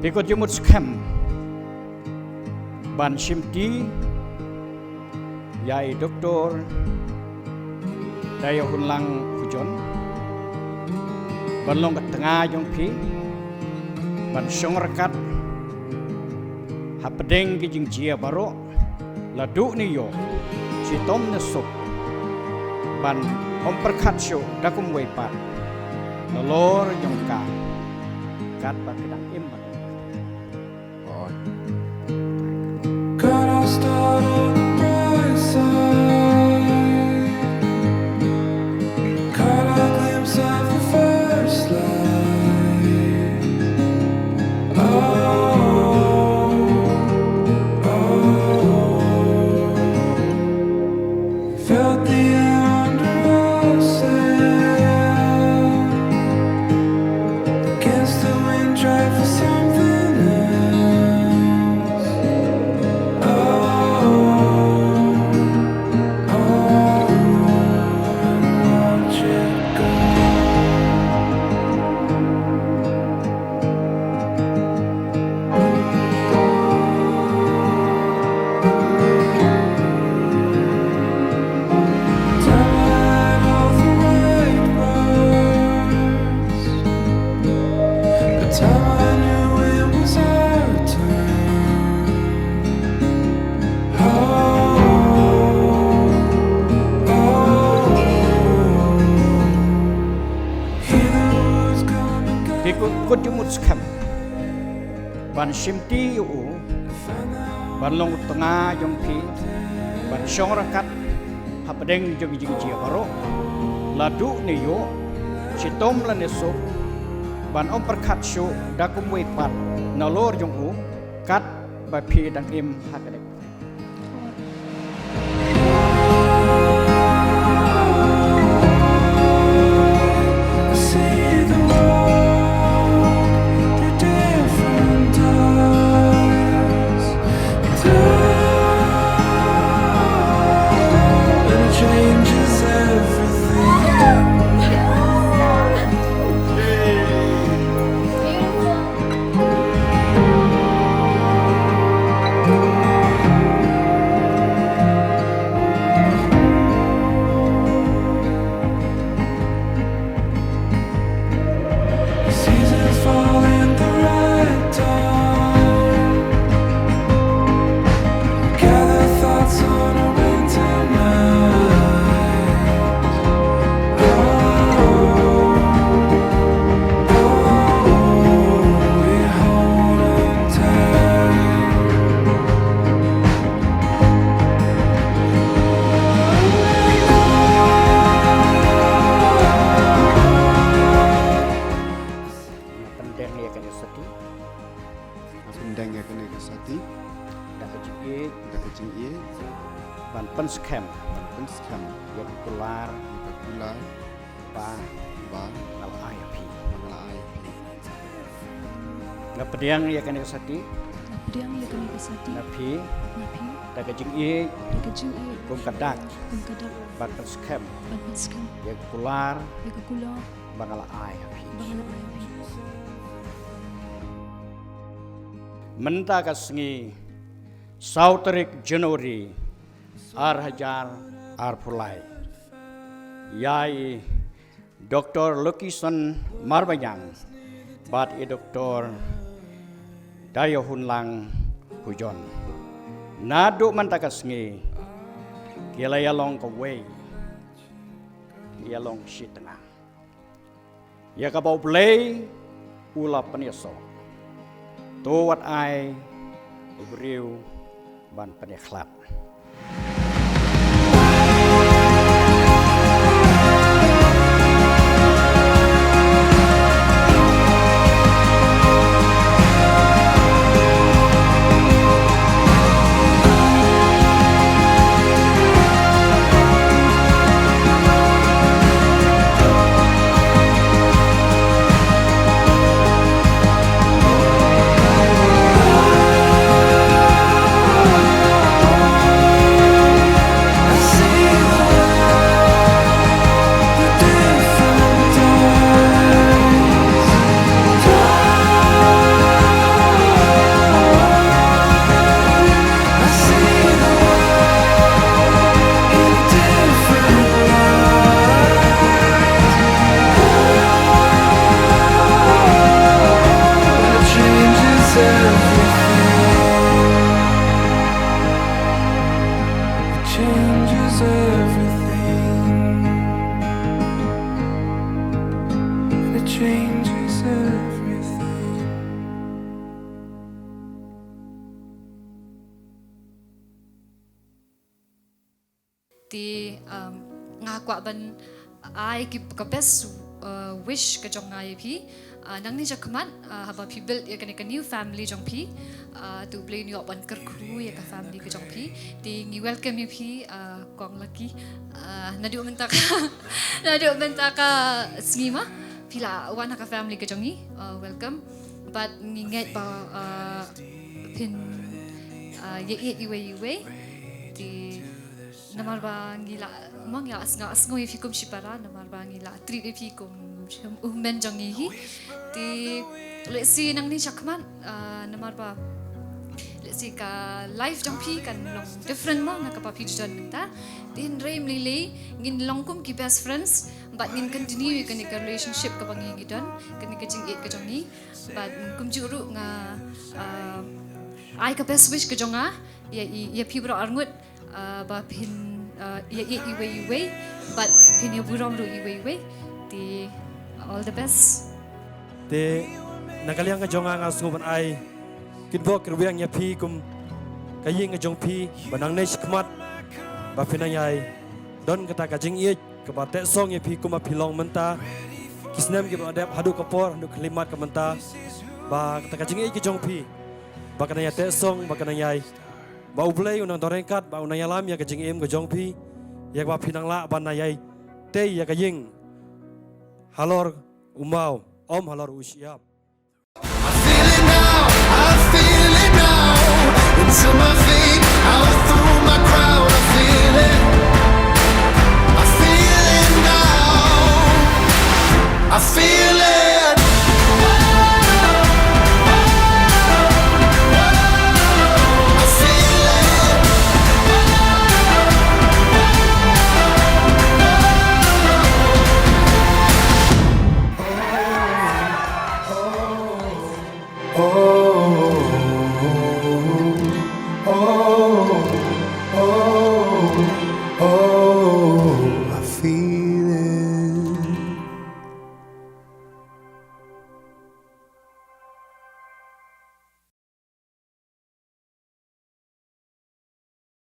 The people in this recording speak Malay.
Pikut jumut skam ban simti yai doktor Daya Hunlang Hujon ban long kat tengah jong pi ban song rekat hapedeng ki jing jia baro ladu ni yo si tom na sup ban om perkat syo dakum wepat lor jong ka kat ba kedang im ban God, I'll start on the bright side. Caught a glimpse of the first light. Oh, felt the air under our sail. Against the wind, tried for something else. Watch it go. Tied all the right words. The time I knew it was our turn. Hear the words coming, Pikut jumut skam ban simti yu ban long tengah jong pi ban song rekat hapedeng jong jing jia baro ladu ni yo si tom la ne sup ban om perkat syo dakum wepat nalor jong u kat ba pi dang im hakadek I see the world through different eyes. And it changes everything. Seasons fall in the right time. Gather thoughts on a winter night. We hold on tight. pendek ni akan seti Pendang yang kena kesati, dak kecik dah kecing ia, ban pen skam pen skam, ya keluar gula, ba ba, al IAP malai, ngap pedang ya akan seti Pedang ia kami kesati napi napi dak kecik kejeng ia kum kadak pengkadak ban pen skam panpaskan ya keluar ia kekula bangal IAP bangala ayam menta kasngi sauterik Januari ar hajar ar pulai yai Dr. Lukisan Marbayang bat i Dr. Daya Hunlang Hujon nadu menta kasngi kila yalong kawai yalong si tengah ya kabau play ula penyeso tu wat ai beriu ban penikhlap ti ngakwa ban ai ki ka best wish ka jong ngai phi nang ni jakmat haba phi build ya ka new family jong phi tu play ni ban kar khu ya ka family ka jong phi ti ngi welcome you phi kong lucky nadu menta ka snima pila wana ka family ka jong ni welcome but ngi ngai ba pin ye iwe ti namar ba ngila mang ya asngo if kum shipara namar ba ngila tri if kum men jongi hi ti let's see nang ni chakman namar ba let's see ka life jong pi kan long different mo na ka pa pi jon ta tin rem lili ngin long kum ki best friends but ngin continue kan ni relationship ka bangi gidon kan ni ka jing it ka jongi but kum juru nga ai ka best wish ka jonga ya pi bro arngut ba pin ya iwe but pin ya burong ru iwe ti all the best te nakaliang ka jonga nga suban ai kitbo kirwiang ya pi kum kaying nga jong pi banang nei sikmat ba pinayai don kata ka jing ie ka ba te song ya pi kum apilong menta kisnem ki ba adap hadu kapor hadu kalimat ka menta ba kata ka jing ie ki jong pi ba kana ya te song ba kana yai ba ublei unang dorengkat ba unang yalam ya ka jing em ka jong pi ya ba pinang la ban nayai te ya ka ying halor umau om halor usiap I feel it now, into my feet, out through my crowd. I feel it now. I feel it.